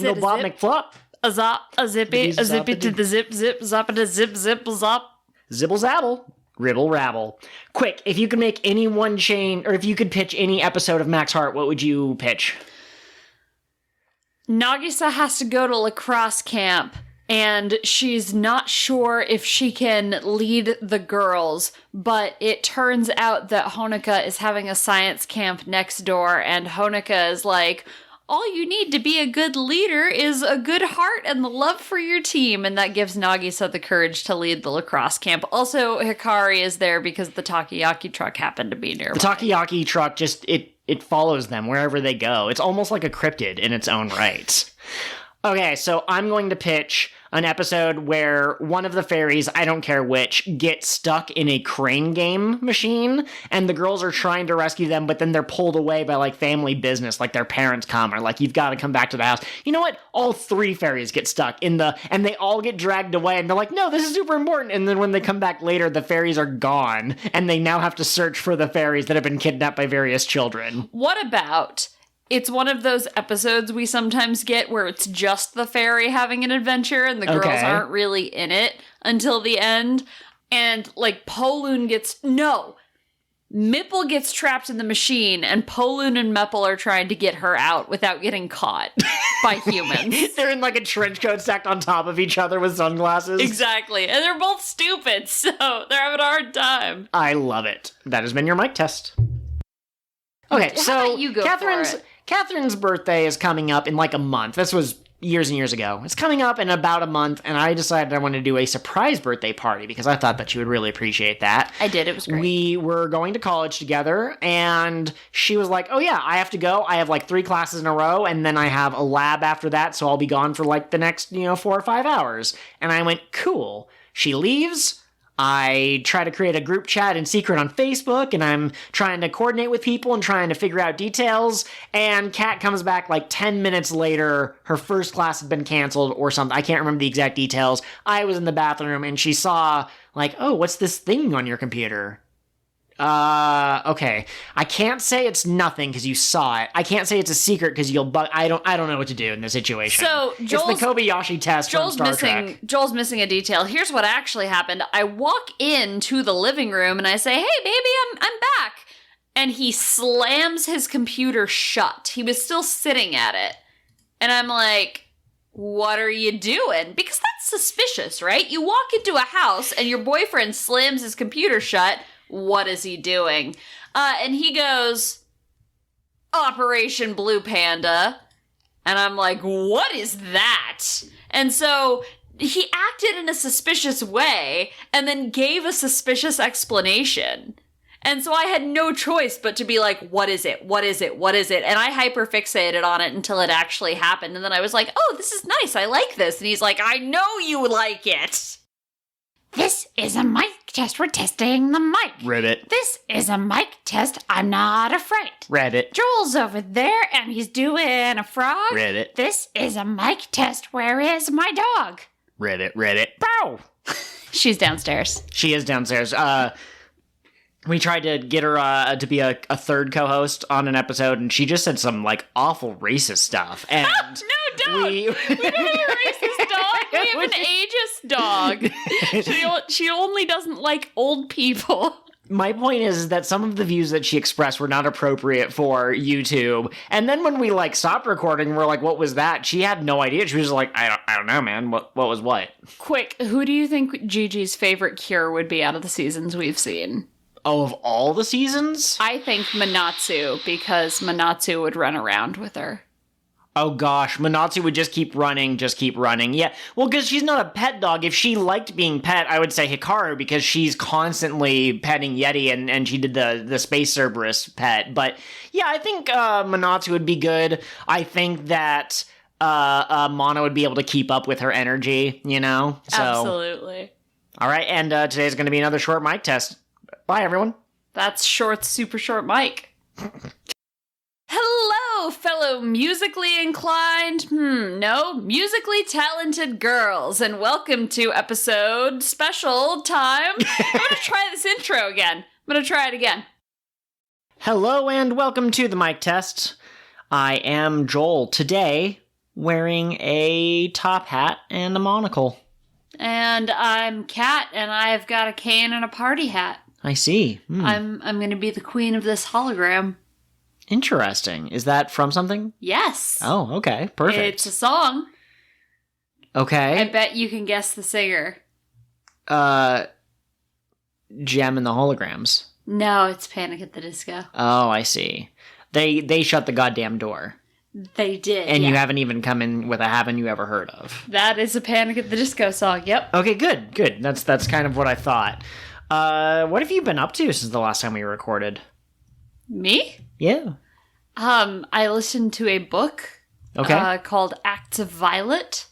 Dingle Bop McFlop. A zop, a zippy to the zip, zop it a zip, zop. Zibble zabble. Ribble rabble. Quick, if you could make any one chain, or if you could pitch any episode of Max Heart, what would you pitch? Nagisa has to go to lacrosse camp, and she's not sure if she can lead the girls, but it turns out that Honoka is having a science camp next door, and Honoka is like, all you need to be a good leader is a good heart and the love for your team, and that gives Nagisa the courage to lead the lacrosse camp. Also, Hikari is there because the Takoyaki truck happened to be nearby. The Takoyaki truck just, it follows them wherever they go. It's almost like a cryptid in its own right. Okay, so I'm going to pitch an episode where one of the fairies, I don't care which, gets stuck in a crane game machine, and the girls are trying to rescue them, but then they're pulled away by, like, family business, like their parents come, or like, you've got to come back to the house. You know what? All 3 fairies get stuck and they all get dragged away, and they're like, no, this is super important, and then when they come back later, the fairies are gone, and they now have to search for the fairies that have been kidnapped by various children. What about... It's one of those episodes we sometimes get where it's just the fairy having an adventure and the girls aren't really in it until the end. And, like, Poloon Mipple gets trapped in the machine, and Poloon and Mepple are trying to get her out without getting caught by humans. They're in, like, a trench coat stacked on top of each other with sunglasses. Exactly. And they're both stupid, so they're having a hard time. I love it. That has been your mic test. Okay, How so about you go Catherine's birthday is coming up in like a month. This was years and years ago. It's coming up in about a month, and I decided I wanted to do a surprise birthday party because I thought that you would really appreciate that. I did. It was great. We were going to college together, and she was like, oh yeah, I have to go. I have like 3 classes in a row, and then I have a lab after that, so I'll be gone for like the next, 4 or 5 hours. And I went, cool. She leaves. I try to create a group chat in secret on Facebook, and I'm trying to coordinate with people and trying to figure out details, and Kat comes back like 10 minutes later. Her first class had been canceled or something. I can't remember the exact details. I was in the bathroom, and she saw, like, oh, what's this thing on your computer? Okay. I can't say it's nothing because you saw it. I can't say it's a secret because you'll bug. I don't know what to do in this situation. So it's the Kobayashi test from Star Trek. Joel's missing a detail. Here's what actually happened. I walk into the living room and I say, "Hey, baby, I'm back." And he slams his computer shut. He was still sitting at it. And I'm like, what are you doing? Because that's suspicious, right? You walk into a house and your boyfriend slams his computer shut. What is he doing? And he goes, Operation Blue Panda. And I'm like, what is that? And so he acted in a suspicious way and then gave a suspicious explanation. And so I had no choice but to be like, what is it? What is it? What is it? And I hyperfixated on it until it actually happened. And then I was like, oh, this is nice. I like this. And he's like, I know you like it. This is a mic test. We're testing the mic. Reddit. This is a mic test. I'm not afraid. Reddit. Joel's over there and he's doing a frog. Reddit. This is a mic test. Where is my dog? Reddit. Bow! She's downstairs. She is downstairs. We tried to get her to be a third co-host on an episode, and she just said some, like, awful racist stuff. And no, don't! We don't have a racist dog. We have an ageist dog. She only doesn't like old people. My point is that some of the views that she expressed were not appropriate for YouTube. And then when we, like, stopped recording, we're like, what was that? She had no idea. She was like, I don't know, man. What was what? Quick, who do you think Jiji's favorite cure would be out of the seasons we've seen? Oh, of all the seasons? I think Manatsu, because Manatsu would run around with her. Oh gosh, Manatsu would just keep running. Yeah, well, because she's not a pet dog. If she liked being pet, I would say Hikaru, because she's constantly petting Yeti, and she did the Space Cerberus pet. But yeah, I think Manatsu would be good. I think that Mana would be able to keep up with her energy, So, absolutely. All right, and today's going to be another short mic test. Bye, everyone. That's short, super short mic. Hello, fellow musically inclined, musically talented girls, and welcome to episode special time. I'm going to try this intro again. I'm going to try it again. Hello, and welcome to the mic test. I am Joel. Today, wearing a top hat and a monocle. And I'm Kat, and I've got a cane and a party hat. I see. I'm going to be the queen of this hologram. Interesting. Is that from something? Yes. Oh, okay. Perfect. It's a song. Okay. I bet you can guess the singer. Gem and the Holograms. No, it's Panic at the Disco. Oh, I see. They shut the goddamn door. They did. And you haven't even come in with a haven't you ever heard of. That is a Panic at the Disco song, yep. Okay, good. That's kind of what I thought. What have you been up to since the last time we recorded? Me? Yeah. I listened to a book called Acts of Violet.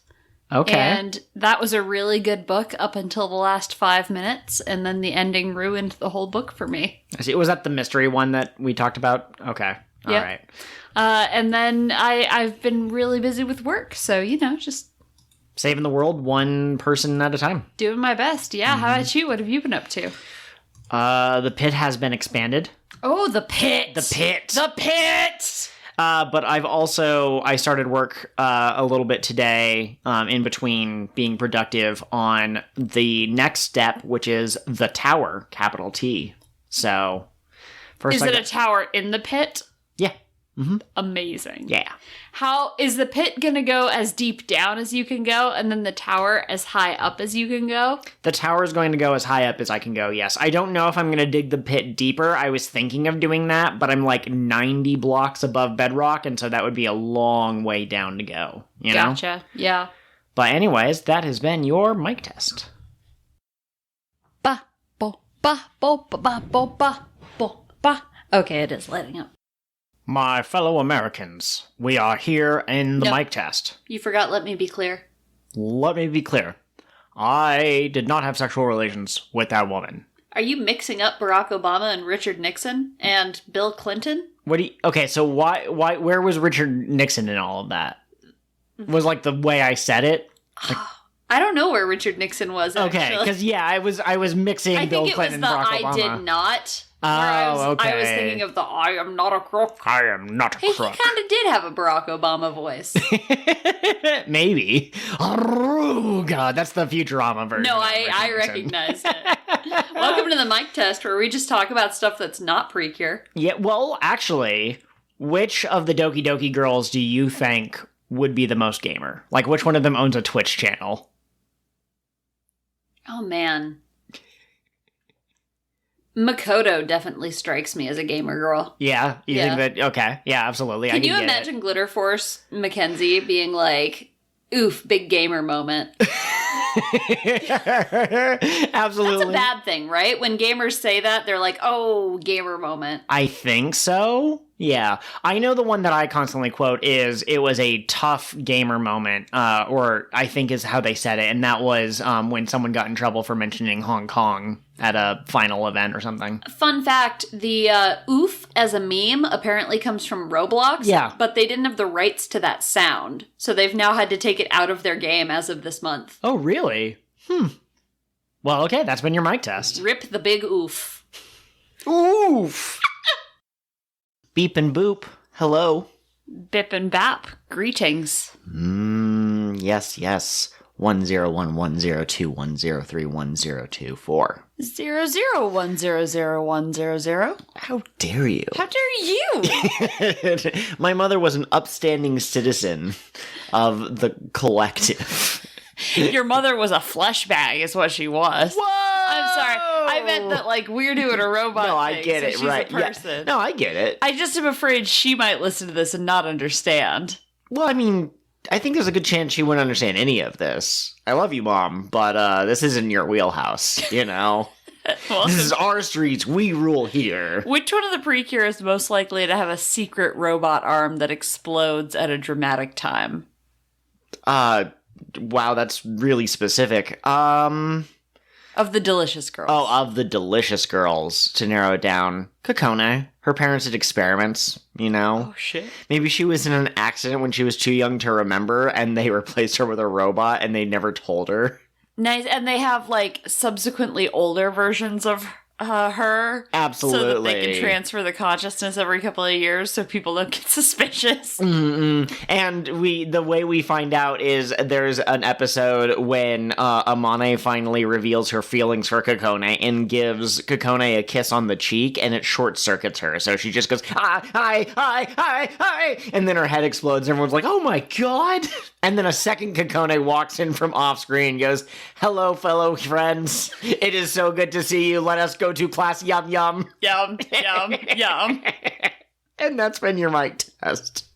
Okay. And that was a really good book up until the last 5 minutes, and then the ending ruined the whole book for me. I see. Was that the mystery one that we talked about? Okay. All right. And then I've been really busy with work, so, just... Saving the world one person at a time. Doing my best, yeah. How about you? What have you been up to? The pit has been expanded. Oh, the pit! The pit! The pit! But I started work a little bit today in between being productive on the next step, which is the tower, capital T. So, first is it a tower in the pit? Yeah. Mm-hmm. Amazing. Yeah. How is the pit going to go as deep down as you can go, and then the tower as high up as you can go? The tower is going to go as high up as I can go, yes. I don't know if I'm going to dig the pit deeper. I was thinking of doing that, but I'm like 90 blocks above bedrock, and so that would be a long way down to go, you know? Gotcha, yeah. But anyways, that has been your mic test. Ba, bo, ba, bo, ba, ba, bo, ba, bo, ba. Okay, it is lighting up. My fellow Americans, we are here in the mic test. You forgot, let me be clear. Let me be clear. I did not have sexual relations with that woman. Are you mixing up Barack Obama and Richard Nixon and Bill Clinton? Okay, so where was Richard Nixon in all of that? Was like the way I said it? Like, I don't know where Richard Nixon was, actually. Okay, because I was mixing Bill Clinton and Barack Obama. I think it was the I did not. Okay. I was thinking of the I am not a crook. I am not a crook. He kind of did have a Barack Obama voice. Maybe. Oh, God, that's the Futurama version. No, I recognized it. Welcome to the mic test, where we just talk about stuff that's not Precure. Yeah, well, actually, which of the Doki Doki girls do you think would be the most gamer? Like, which one of them owns a Twitch channel? Oh, man. Makoto definitely strikes me as a gamer girl. Yeah? You think that... Okay. Yeah, absolutely. Can you imagine Glitter Force Mackenzie being like, oof, big gamer moment? Absolutely. That's a bad thing, right? When gamers say that, they're like, oh, gamer moment. I think so. Yeah. I know the one that I constantly quote is, it was a tough gamer moment, or I think is how they said it, and that was when someone got in trouble for mentioning Hong Kong at a final event or something. Fun fact, the oof as a meme apparently comes from Roblox, yeah, but they didn't have the rights to that sound, so they've now had to take it out of their game as of this month. Oh, really? Well, okay, that's been your mic test. Rip the big oof. Oof! Beep and boop. Hello. Bip and bap. Greetings. Yes. 1011021031031024. 001001000. How dare you? How dare you? My mother was an upstanding citizen of the collective. Your mother was a flesh bag, is what she was. Whoa! I'm sorry. I meant that, like, we're doing a robot no, I thing, get so it, she's right. a person. Yeah. No, I get it. I just am afraid she might listen to this and not understand. Well, I mean, I think there's a good chance she wouldn't understand any of this. I love you, Mom, but this isn't your wheelhouse, you know? Well, this is our streets. We rule here. Which one of the Precure is most likely to have a secret robot arm that explodes at a dramatic time? Wow, that's really specific. Of the Delicious Girls. Oh, of the Delicious Girls, to narrow it down. Kokone. Her parents did experiments, you know? Oh, shit. Maybe she was in an accident when she was too young to remember, and they replaced her with a robot, and they never told her. Nice, and they have, like, subsequently older versions of her. Absolutely. So that they can transfer the consciousness every couple of years so people don't get suspicious. Mm-mm. And the way we find out is there's an episode when Amane finally reveals her feelings for Kokone and gives Kokone a kiss on the cheek, and it short circuits her. So she just goes, hi, and then her head explodes. And everyone's like, oh my god. And then a second Kokone walks in from off screen and goes, hello, fellow friends. It is so good to see you. Let us go to class. Yum, yum. Yum, yum, yum. And that's been your mic test.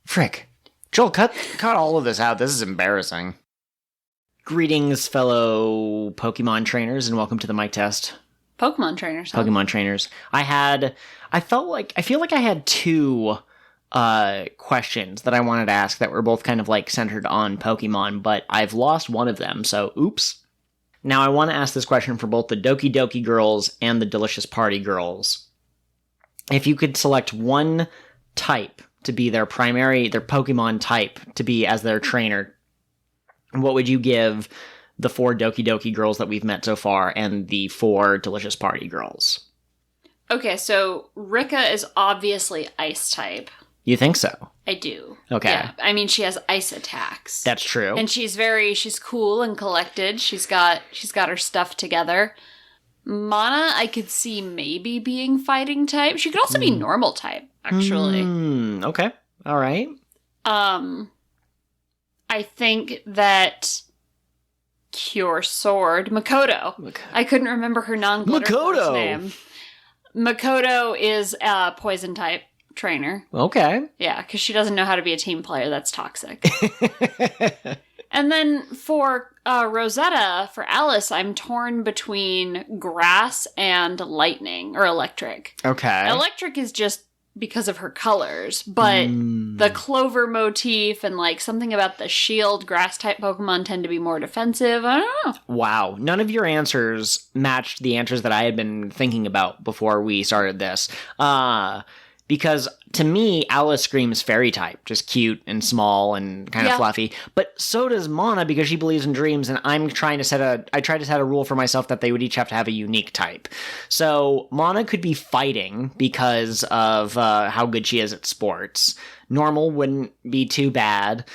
Frick. Joel, cut all of this out. This is embarrassing. Greetings, fellow Pokemon trainers, and welcome to the mic test. Pokemon trainers. Huh? Pokemon trainers. I feel like I had two questions that I wanted to ask that were both kind of like centered on Pokemon, but I've lost one of them, so oops. Now I want to ask this question for both the Doki Doki girls and the Delicious Party girls. If you could select one type to be their Pokemon type to be as their trainer, what would you give the 4 Doki Doki girls that we've met so far and the 4 Delicious Party girls? Okay, so Rika is obviously ice type. You think so? I do. Okay. Yeah, I mean, she has ice attacks. That's true. And she's cool and collected. She's got her stuff together. Mana, I could see maybe being fighting type. She could also be normal type, actually. Okay. All right. I think that Cure Sword, Makoto. I couldn't remember her non-glitter first name. Makoto is a poison type trainer. Okay. Yeah, because she doesn't know how to be a team player. That's toxic. And then for Rosetta, for Alice, I'm torn between grass and lightning, or electric. Okay. Electric is just because of her colors, but the clover motif and like something about the shield, grass type Pokemon tend to be more defensive. I don't know. Wow. None of your answers matched the answers that I had been thinking about before we started this. Because to me, Alice screams fairy type, just cute and small and kind of fluffy. But so does Mana because she believes in dreams, and I tried to set a rule for myself that they would each have to have a unique type. So Mana could be fighting because of how good she is at sports. Normal wouldn't be too bad.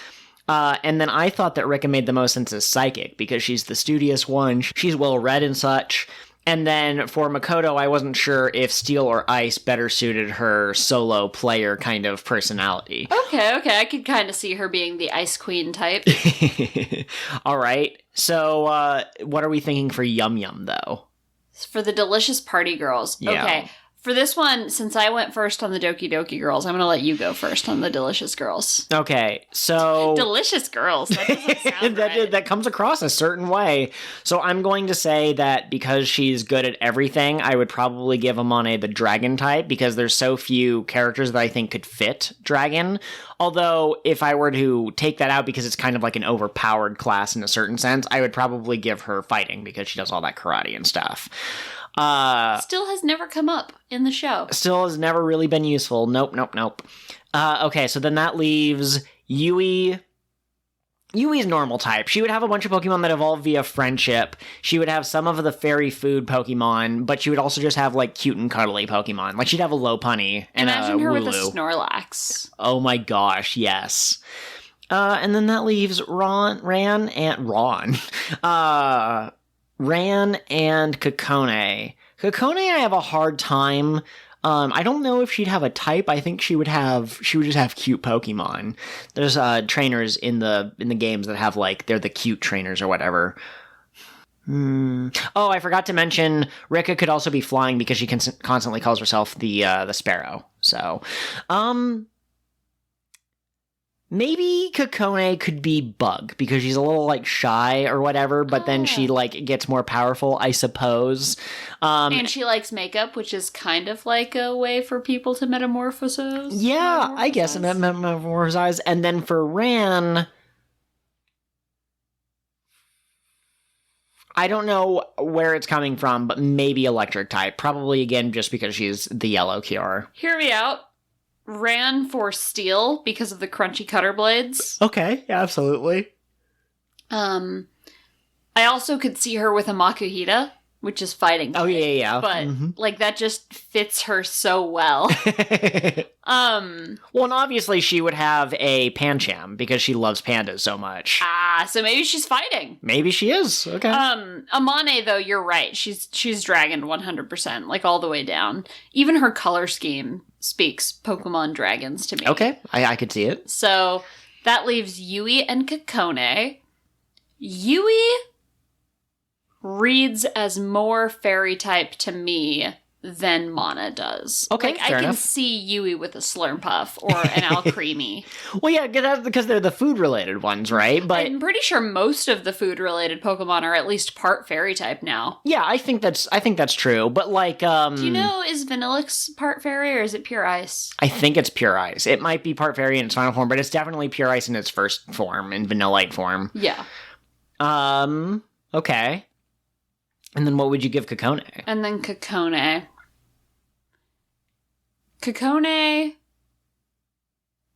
And then I thought that Rika made the most sense as psychic because she's the studious one. She's well read and such. And then for Makoto, I wasn't sure if Steel or Ice better suited her solo player kind of personality. Okay, I could kind of see her being the Ice Queen type. All right. So what are we thinking for Yum Yum, though? For the Delicious Party girls. Yeah. Okay. For this one, since I went first on the Doki Doki girls, I'm going to let you go first on the Delicious girls. Okay, so... Delicious girls. That doesn't sound right. That comes across a certain way. So I'm going to say that because she's good at everything, I would probably give Amane the dragon type because there's so few characters that I think could fit dragon. Although, if I were to take that out because it's kind of like an overpowered class in a certain sense, I would probably give her fighting because she does all that karate and stuff. Still has never come up in the show. Still has never really been useful. Nope. Okay, so then that leaves Yui. Yui's normal type. She would have a bunch of Pokemon that evolve via friendship. She would have some of the fairy food Pokemon, but she would also just have, like, cute and cuddly Pokemon. Like, she'd have a Lopunny and Imagine a her Wooloo. with a Snorlax. Oh my gosh, yes. And then that leaves Ran and Kokone. Kokone, I have a hard time. I don't know if she'd have a type. I think she would just have cute Pokemon. There's trainers in the games that have like they're the cute trainers or whatever. Oh, I forgot to mention Rika could also be flying because she constantly calls herself the Sparrow. So, maybe Kokone could be Bug, because she's a little, like, shy or whatever, but then she, like, gets more powerful, I suppose. And she likes makeup, which is kind of like a way for people to metamorphose. Yeah, I guess metamorphosize. And then for Ran, I don't know where it's coming from, but maybe electric type. Probably, again, just because she's the yellow cure. Hear me out. Ran for steel because of the crunchy cutter blades. Okay, yeah, absolutely. I also could see her with a Makuhita which is fighting. Oh, yeah. But, like, that just fits her so well. Well, and obviously she would have a pancham because she loves pandas so much. So maybe she's fighting. Maybe she is. Okay. Amane, though, you're right. She's dragon 100%, like, all the way down. Even her color scheme speaks Pokemon dragons to me. Okay, I could see it. So that leaves Yui and Kakone. Yui reads as more fairy type to me than Mana does. Okay, like, fair I can enough. see Yui with a Slurpuff or an Alcremie. Well, yeah, that's because they're the food-related ones, right? But I'm pretty sure most of the food-related Pokemon are at least part fairy type now. yeah, I think that's true. But like, Do you know, is Vanillix part fairy or is it pure ice? I think it's pure ice. It might be part fairy in its final form, but it's definitely pure ice in its first form, in Vanillite form. Yeah. Okay. And then what would you give Kakone? And then Kakone. Kakone,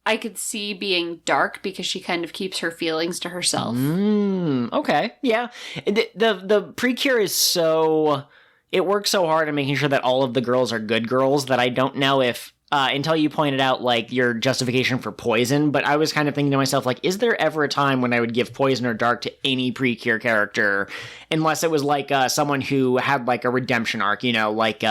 I could see being dark because she kind of keeps her feelings to herself. Okay. Yeah. The Precure is so... It works so hard in making sure that all of the girls are good girls that I don't know if... until you pointed out, like, your justification for poison, but I was kind of thinking to myself, like, is there ever a time when I would give poison or dark to any Precure character, unless it was, like, someone who had, like, a redemption arc, you know, like,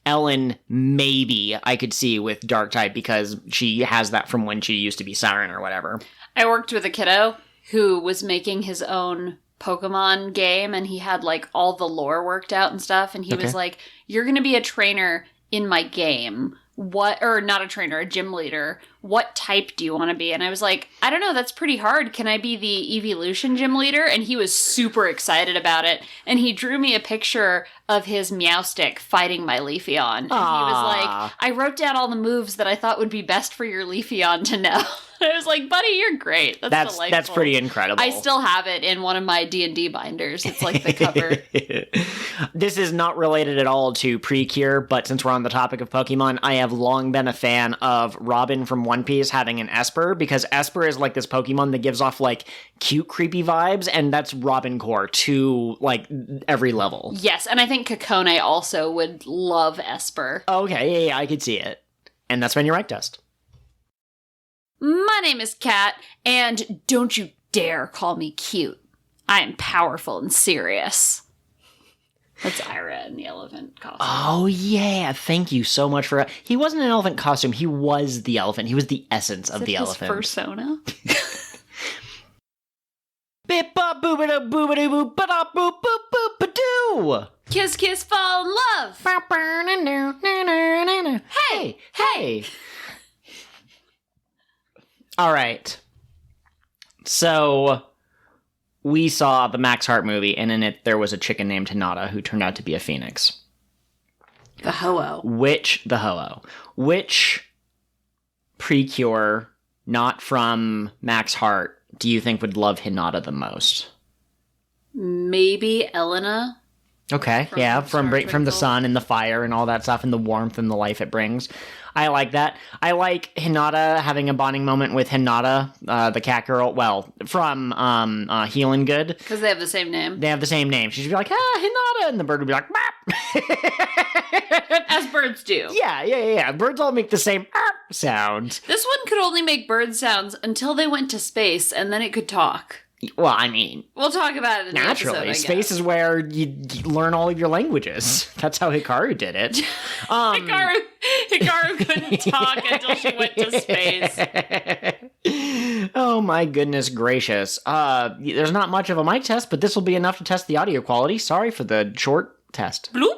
Ellen, maybe I could see with dark type, because she has that from when she used to be Siren or whatever. I worked with a kiddo who was making his own Pokemon game, and he had, like, all the lore worked out and stuff, and he was like, you're gonna be a trainer in my game. Or not a trainer, a gym leader. What type do you want to be? And I was like, I don't know, that's pretty hard. Can I be the evolution gym leader? And he was super excited about it. And he drew me a picture of his Meowstic fighting my Leafeon. And he was like, I wrote down all the moves that I thought would be best for your Leafeon to know. I was like, buddy, you're great. That's delightful. That's pretty incredible. I still have it in one of my D&D binders. It's like the cover. This is not related at all to Precure, but since we're on the topic of Pokemon, I have long been a fan of Robin from One Piece having an Esper, because Esper is like this Pokemon that gives off like cute, creepy vibes, and that's Robin core to like every level. Yes, and I think Kakone also would love Esper. Okay, yeah, I could see it. And that's been your rank test. My name is Kat, and don't you dare call me cute. I am powerful and serious. That's Ira in the elephant costume. Oh, yeah. Thank you so much for... He wasn't an elephant costume. He was the elephant. He was the essence of the elephant. His fursona? Bip-bop-boobity-boop-ba-da-boop-boop-ba-doo! Kiss, kiss, fall in love! Hey, hey! All right. So, we saw the Max Heart movie, and in it there was a chicken named Hinata who turned out to be a phoenix. The Ho-Oh. Which Precure, not from Max Heart, do you think would love Hinata the most? Maybe Elena? Okay, from the sun and the fire and all that stuff and the warmth and the life it brings. I like that. I like Hinata having a bonding moment with Hinata, the cat girl. Well, from Healin' Good. Because they have the same name. They have the same name. She'd be like, Hinata, and the bird would be like, Bap! As birds do. Yeah. Birds all make the same sound. This one could only make bird sounds until they went to space, and then it could talk. Well, I mean... We'll talk about it in the naturally, episode, I guess. Space is where you learn all of your languages. That's how Hikaru did it. Hikaru couldn't talk until she went to space. Oh my goodness gracious. There's not much of a mic test, but this will be enough to test the audio quality. Sorry for the short test. Bloop.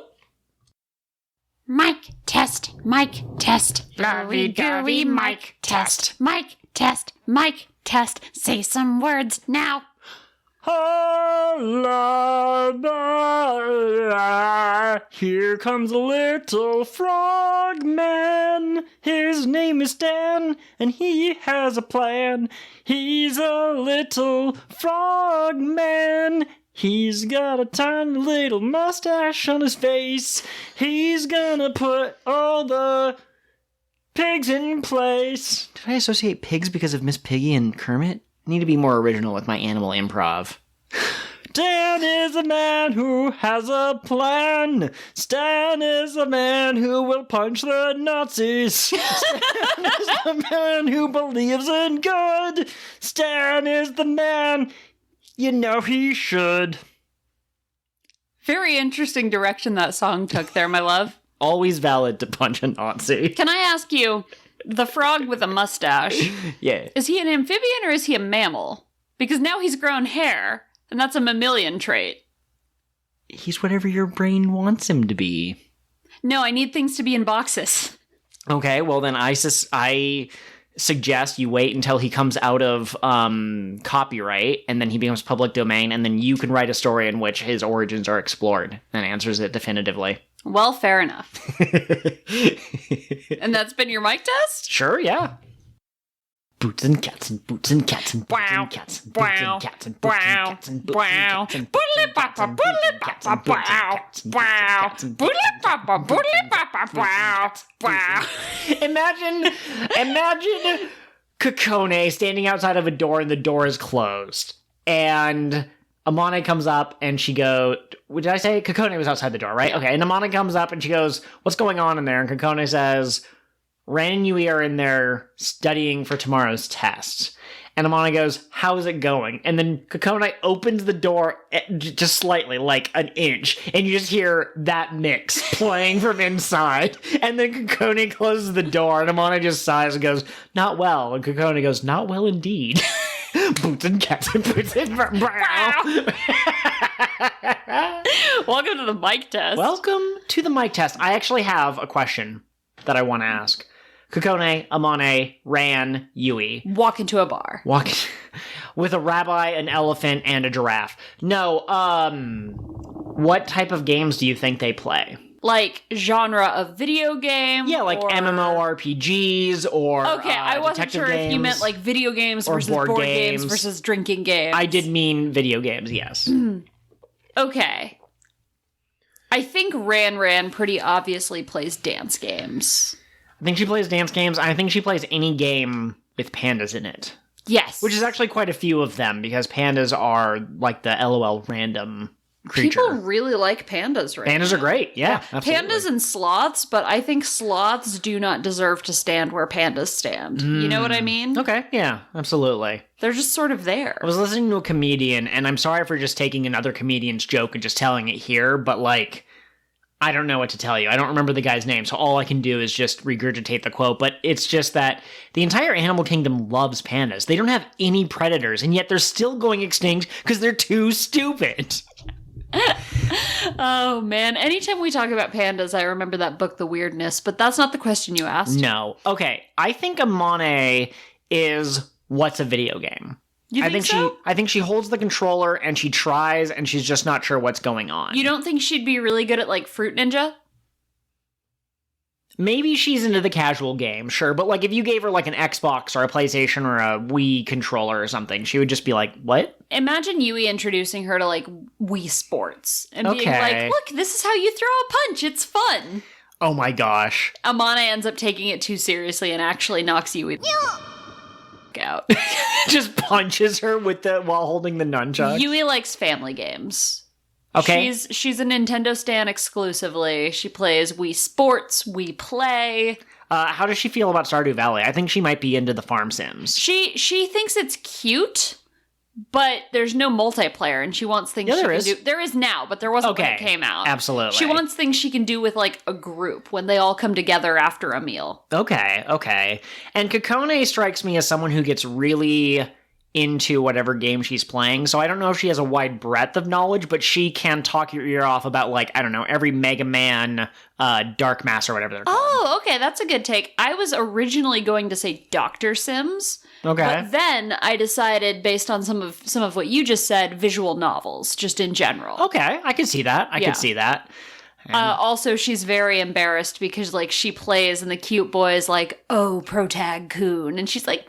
Mic test, mic test. Lovey-dovey mic test. Mic test, mic test. Say some words now. Here comes a little frog man. His name is Dan, and he has a plan. He's a little frog man. He's got a tiny little mustache on his face. He's gonna put all the pigs in place. Did I associate pigs because of Miss Piggy and Kermit? I need to be more original with my animal improv. Dan is a man who has a plan. Stan is a man who will punch the Nazis. Stan is the man who believes in good. Stan is the man you know he should. Very interesting direction that song took there, my love. Always valid to punch a Nazi. Can I ask you, the frog with a mustache, Yeah. is he an amphibian or is he a mammal? Because now he's grown hair, and that's a mammalian trait. He's whatever your brain wants him to be. No, I need things to be in boxes. Okay, well then I suggest you wait until he comes out of copyright, and then he becomes public domain, and then you can write a story in which his origins are explored and answers it definitively. Well, fair enough. And that's been your mic test? Sure, yeah. Boots and cats and boots and cats and boots and cats and boots and cats and boots and cats and boots and cats and boots and cats and boots and cats and boots and cats and boots and cats. Imagine Kokone standing outside of a door and the door is closed. And Amane comes up and she goes, did I say Kokone was outside the door, right? Okay, and Amane comes up and she goes, what's going on in there? And Kokone says, Ran and Yui are in there studying for tomorrow's test. And Amane goes, how's it going? And then Kokone opens the door just slightly, like an inch, and you just hear that mix playing from inside. And then Kokone closes the door, and Amane just sighs and goes, not well. And Kokone goes, not well indeed. Boots and cats and boots and brow. Welcome to the mic test. Welcome to the mic test. I actually have a question that I want to ask. Kokone, Amane, Ran, Yui. Walk into a bar. Walk with a rabbi, an elephant, and a giraffe. No, what type of games do you think they play? Like genre of video game? Yeah, like or... MMORPGs or Okay, I wasn't sure if you meant like video games versus board games versus drinking games. I did mean video games, yes. Okay. I think Ran pretty obviously plays dance games. I think she plays dance games. I think she plays any game with pandas in it. Yes. Which is actually quite a few of them, because pandas are like the LOL random creature. People really like pandas right Pandas now. are great, yeah. Absolutely. Pandas and sloths, but I think sloths do not deserve to stand where pandas stand. You know what I mean? Okay, yeah, absolutely. They're just sort of there. I was listening to a comedian, and I'm sorry for just taking another comedian's joke and just telling it here, but like, I don't know what to tell you. I don't remember the guy's name, so all I can do is just regurgitate the quote, but it's just that the entire animal kingdom loves pandas. They don't have any predators, and yet they're still going extinct because they're too stupid. Oh, man. Anytime we talk about pandas, I remember that book, The Weirdness, but that's not the question you asked. No. Okay, I think Amane is what's a video game. You think so? I think she holds the controller and she tries and she's just not sure what's going on. You don't think she'd be really good at, like, Fruit Ninja? Maybe she's into the casual game, sure, but like if you gave her like an Xbox or a PlayStation or a Wii controller or something, she would just be like, what? Imagine Yui introducing her to, like, Wii Sports and being Okay. like, look, this is how you throw a punch. It's fun. Oh my gosh. Amane ends up taking it too seriously and actually knocks Yui out. Just punches her with while holding the nunchuck. Yui likes family games. Okay. She's a Nintendo stan exclusively. She plays Wii Sports, Wii Play. How does she feel about Stardew Valley? I think she might be into the farm sims. She thinks it's cute, but there's no multiplayer, and she wants things Yeah, she there can is. do. There is now, but there wasn't when it came out. Absolutely. She wants things she can do with, like, a group when they all come together after a meal. Okay. And Kokone strikes me as someone who gets really into whatever game she's playing, so I don't know if she has a wide breadth of knowledge, but she can talk your ear off about, like, I don't know, every Mega Man, Dark Mass or whatever they're called. Oh, okay, that's a good take. I was originally going to say Dr. Sims. Okay. But then I decided, based on some of what you just said, visual novels, just in general. Okay, I can see that. I Yeah. can see that. Also, she's very embarrassed because, like, she plays and the cute boy is like, oh, Protag Coon. And she's like,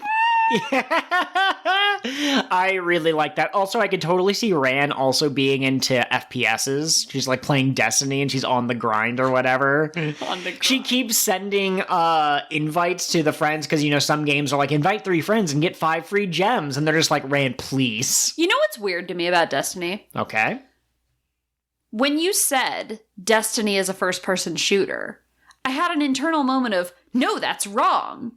I really like that. Also, I could totally see Ran also being into FPSs. She's like playing Destiny and she's on the grind or whatever. She keeps sending invites to the friends because, you know, some games are like, invite 3 friends and get 5 free gems. And they're just like, Ran, please. You know what's weird to me about Destiny? Okay. When you said Destiny is a first-person shooter, I had an internal moment of, no, that's wrong.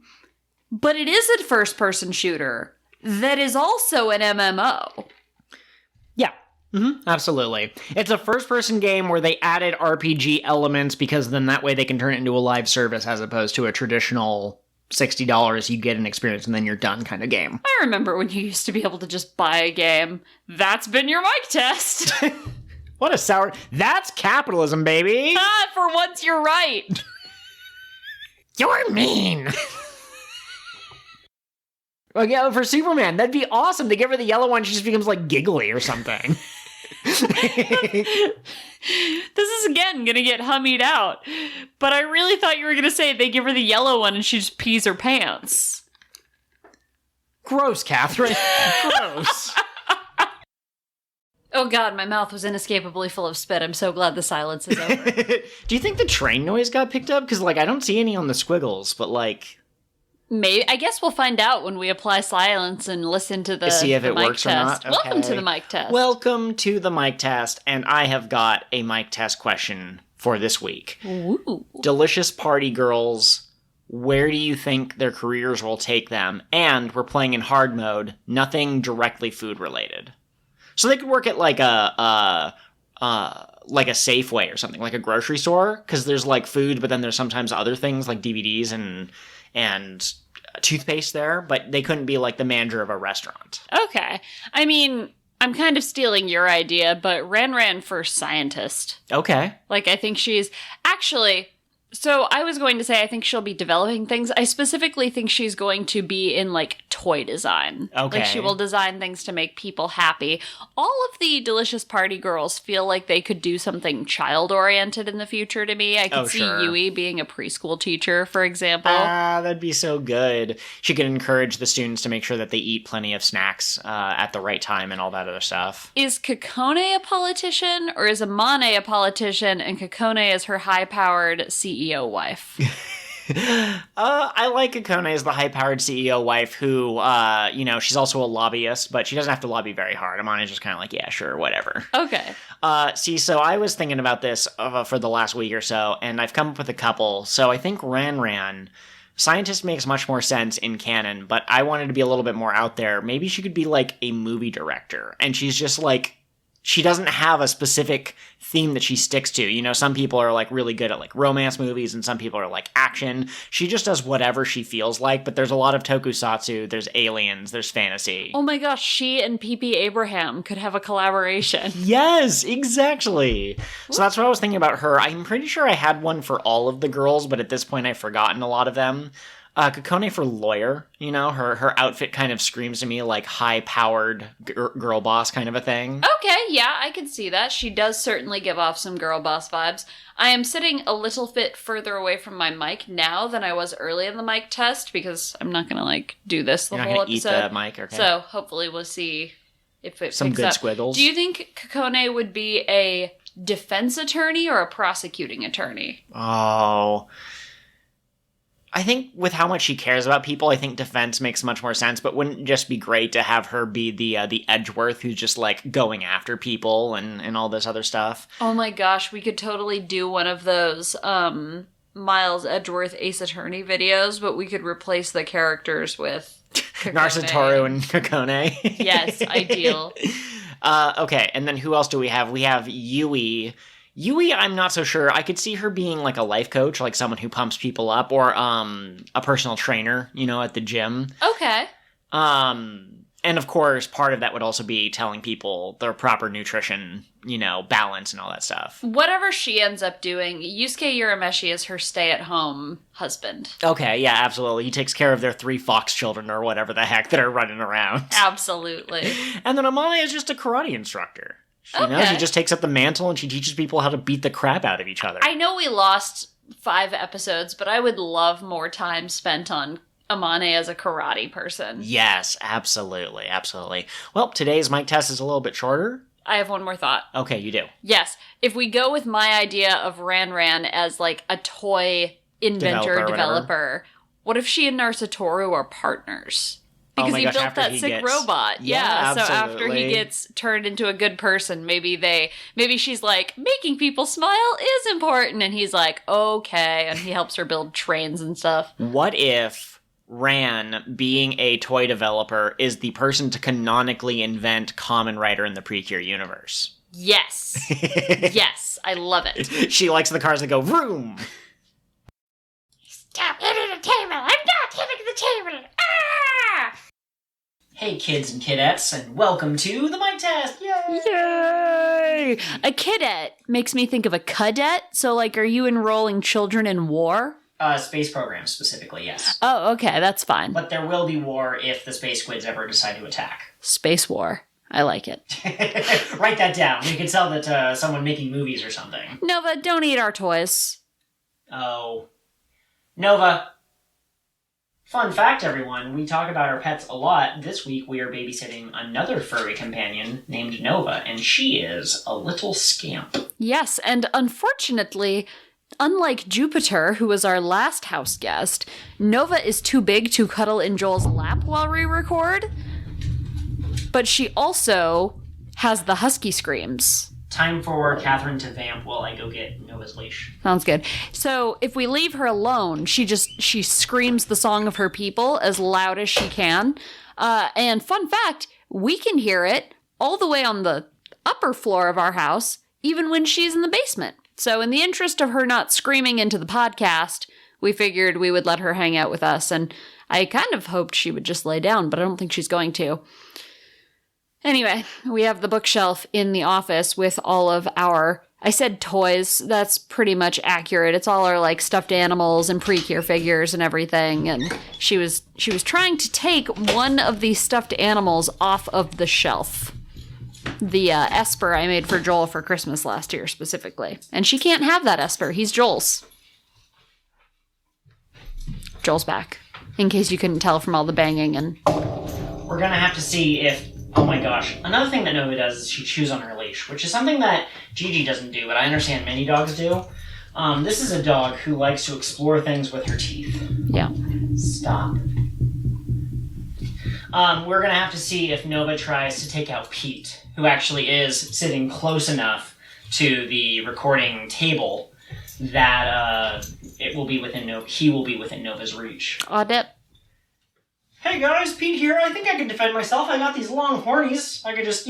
But it is a first-person shooter that is also an MMO. Yeah, absolutely. It's a first-person game where they added RPG elements because then that way they can turn it into a live service as opposed to a traditional $60, you get an experience and then you're done kind of game. I remember when you used to be able to just buy a game. That's been your mic test. What a sour... That's capitalism, baby! For once you're right. You're mean! Well, yeah, for Superman, that'd be awesome to give her the yellow one. She just becomes like giggly or something. This is again gonna get hummied out, but I really thought you were gonna say they give her the yellow one and she just pees her pants. Gross, Catherine. Gross. Oh god, my mouth was inescapably full of spit. I'm so glad the silence is over. Do you think the train noise got picked up? Because, like, I don't see any on the squiggles, but, like... Maybe. I guess we'll find out when we apply silence and listen to the see if it mic works test. or not. Okay. Welcome to the mic test. Welcome to the mic test, and I have got a mic test question for this week. Ooh. Delicious party girls, where do you think their careers will take them? And we're playing in hard mode, nothing directly food related. So they could work at like a Safeway or something, like a grocery store, because there's like food, but then there's sometimes other things like DVDs and toothpaste there, but they couldn't be like the manager of a restaurant. Okay. I mean, I'm kind of stealing your idea, but Ran for scientist. Okay. Like, I think she's... Actually, so I was going to say I think she'll be developing things. I specifically think she's going to be in, like, toy design. Okay. Like, she will design things to make people happy. All of the Delicious Party girls feel like they could do something child-oriented in the future to me. I could see sure. Yui being a preschool teacher, for example. That'd be so good. She could encourage the students to make sure that they eat plenty of snacks at the right time and all that other stuff. Is Kokone a politician, or is Amane a politician, and Kokone is her high-powered CEO wife? I like Akone as the high-powered CEO wife who, she's also a lobbyist, but she doesn't have to lobby very hard. Amane's just kind of like, yeah, sure, whatever. Okay. So I was thinking about this for the last week or so, and I've come up with a couple. So I think Ran, scientist makes much more sense in canon, but I wanted to be a little bit more out there. Maybe she could be like a movie director, and she's just like, she doesn't have a specific theme that she sticks to. You know, some people are like really good at like romance movies and some people are like action. She just does whatever she feels like, but there's a lot of tokusatsu, there's aliens, there's fantasy. Oh my gosh, she and P.P. Abraham could have a collaboration. Yes, exactly. So that's what I was thinking about her. I'm pretty sure I had one for all of the girls, but at this point I've forgotten a lot of them. Kokone for lawyer, you know, her outfit kind of screams to me like high-powered girl boss kind of a thing. Okay, yeah, I can see that. She does certainly give off some girl boss vibes. I am sitting a little bit further away from my mic now than I was early in the mic test because I'm not going to, like, do this the You're whole not gonna episode. Eat the mic, okay. So hopefully we'll see if it some picks good up. squiggles. Do you think Kokone would be a defense attorney or a prosecuting attorney? Oh... I think with how much she cares about people, I think defense makes much more sense, but wouldn't it just be great to have her be the Edgeworth who's just, like, going after people and all this other stuff? Oh my gosh, we could totally do one of those, Miles Edgeworth Ace Attorney videos, but we could replace the characters with Narsatoru and Kokone. Yes, ideal. Okay, and then who else do we have? We have Yui. Yui, I'm not so sure. I could see her being like a life coach, like someone who pumps people up, or a personal trainer, you know, at the gym. Okay. And of course, part of that would also be telling people their proper nutrition, you know, balance and all that stuff. Whatever she ends up doing, Yusuke Urameshi is her stay-at-home husband. Okay, yeah, absolutely. He takes care of their 3 fox children or whatever the heck that are running around. Absolutely. And then Amane is just a karate instructor. You know, she just takes up the mantle and she teaches people how to beat the crap out of each other. I know we lost 5 episodes, but I would love more time spent on Amane as a karate person. Yes, absolutely, absolutely. Well, today's mic test is a little bit shorter. I have one more thought. Okay, you do. Yes, if we go with my idea of Ran as like a toy inventor, developer, what if she and Narsatoru are partners? Because he built that sick robot. Yeah, so after he gets turned into a good person, maybe she's like, making people smile is important. And he's like, okay. And he helps her build trains and stuff. What if Ran, being a toy developer, is the person to canonically invent Kamen Rider in the Precure universe? Yes. Yes, I love it. She likes the cars that go vroom. Stop hitting the table. I'm not hitting the table. Ah! Hey kids and kidettes, and welcome to the mic test! Yay! Yay! A cadet makes me think of a cadet. So, like, are you enrolling children in war? Space programs, specifically, yes. Oh, okay, that's fine. But there will be war if the space squids ever decide to attack. Space war. I like it. Write that down. We could sell that to someone making movies or something. Nova, don't eat our toys. Oh. Nova. Fun fact, everyone, we talk about our pets a lot. This week we are babysitting another furry companion named Nova, and she is a little scamp. Yes, and unfortunately, unlike Jupiter, who was our last house guest, Nova is too big to cuddle in Joel's lap while we record, but she also has the husky screams. Time for Catherine to vamp while I go get Nova's leash. Sounds good. So if we leave her alone, she screams the song of her people as loud as she can. And fun fact, we can hear it all the way on the upper floor of our house, even when she's in the basement. So in the interest of her not screaming into the podcast, we figured we would let her hang out with us. And I kind of hoped she would just lay down, but I don't think she's going to. Anyway, we have the bookshelf in the office with all of our, I said toys, that's pretty much accurate. It's all our like stuffed animals and Precure figures and everything. And she was trying to take one of these stuffed animals off of the shelf. The Esper I made for Joel for Christmas last year specifically. And she can't have that Esper. He's Joel's. Joel's back. In case you couldn't tell from all the banging and... We're gonna have to see if... Oh my gosh. Another thing that Nova does is she chews on her leash, which is something that Jiji doesn't do, but I understand many dogs do. This is a dog who likes to explore things with her teeth. Yeah. Stop. We're gonna have to see if Nova tries to take out Pete, who actually is sitting close enough to the recording table that he will be within Nova's reach. Audit. Hey guys, Pete here. I think I can defend myself. I got these long hornies. I could just,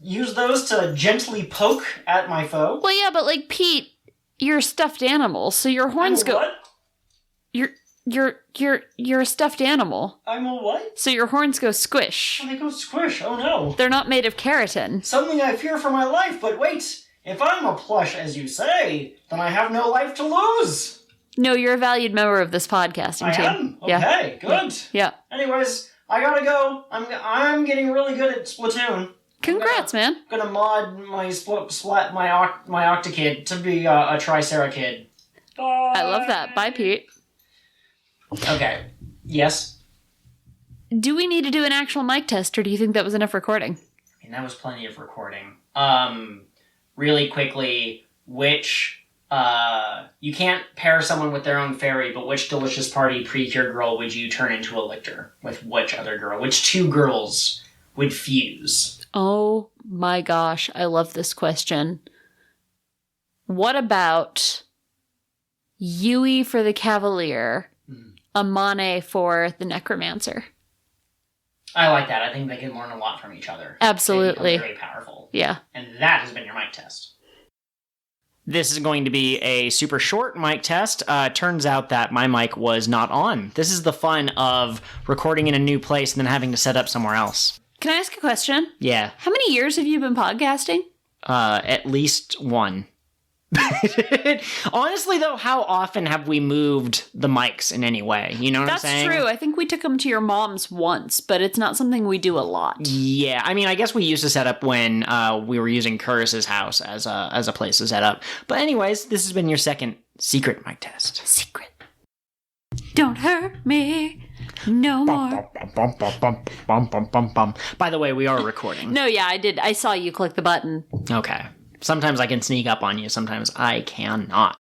use those to gently poke at my foe. Well, yeah, but like Pete, you're a stuffed animal, so your horns go. What? You're a stuffed animal. I'm a what? So your horns go squish. Oh, they go squish. Oh no. They're not made of keratin. Something I fear for my life. But wait, if I'm a plush, as you say, then I have no life to lose. No, you're a valued member of this podcasting team. I am? Okay, good. Yeah. Anyways, I gotta go. I'm getting really good at Splatoon. Congrats, man. I'm gonna mod my my Octokid to be a Tricerakid. Bye. I love that. Bye, Pete. Okay. Yes? Do we need to do an actual mic test, or do you think that was enough recording? I mean, that was plenty of recording. Really quickly, which... you can't pair someone with their own fairy, but which delicious party Precure girl would you turn into a lictor? With which other girl? Which two girls would fuse? Oh my gosh, I love this question. What about Yui for the Cavalier, Amane for the Necromancer? I like that. I think they can learn a lot from each other. Absolutely. They become very powerful. Yeah. And that has been your mic test. This is going to be a super short mic test. Turns out that my mic was not on. This is the fun of recording in a new place and then having to set up somewhere else. Can I ask a question? Yeah. How many years have you been podcasting? At least one. Honestly, though, how often have we moved the mics in any way? You know what I'm saying? That's true. I think we took them to your mom's once, but it's not something we do a lot. Yeah, I mean, I guess we used to set up when we were using Curtis's house as a place to set up. But anyways, this has been your second secret mic test. Secret. Don't hurt me no more. By the way, we are recording. No, yeah, I did. I saw you click the button. Okay. Sometimes I can sneak up on you. Sometimes I cannot.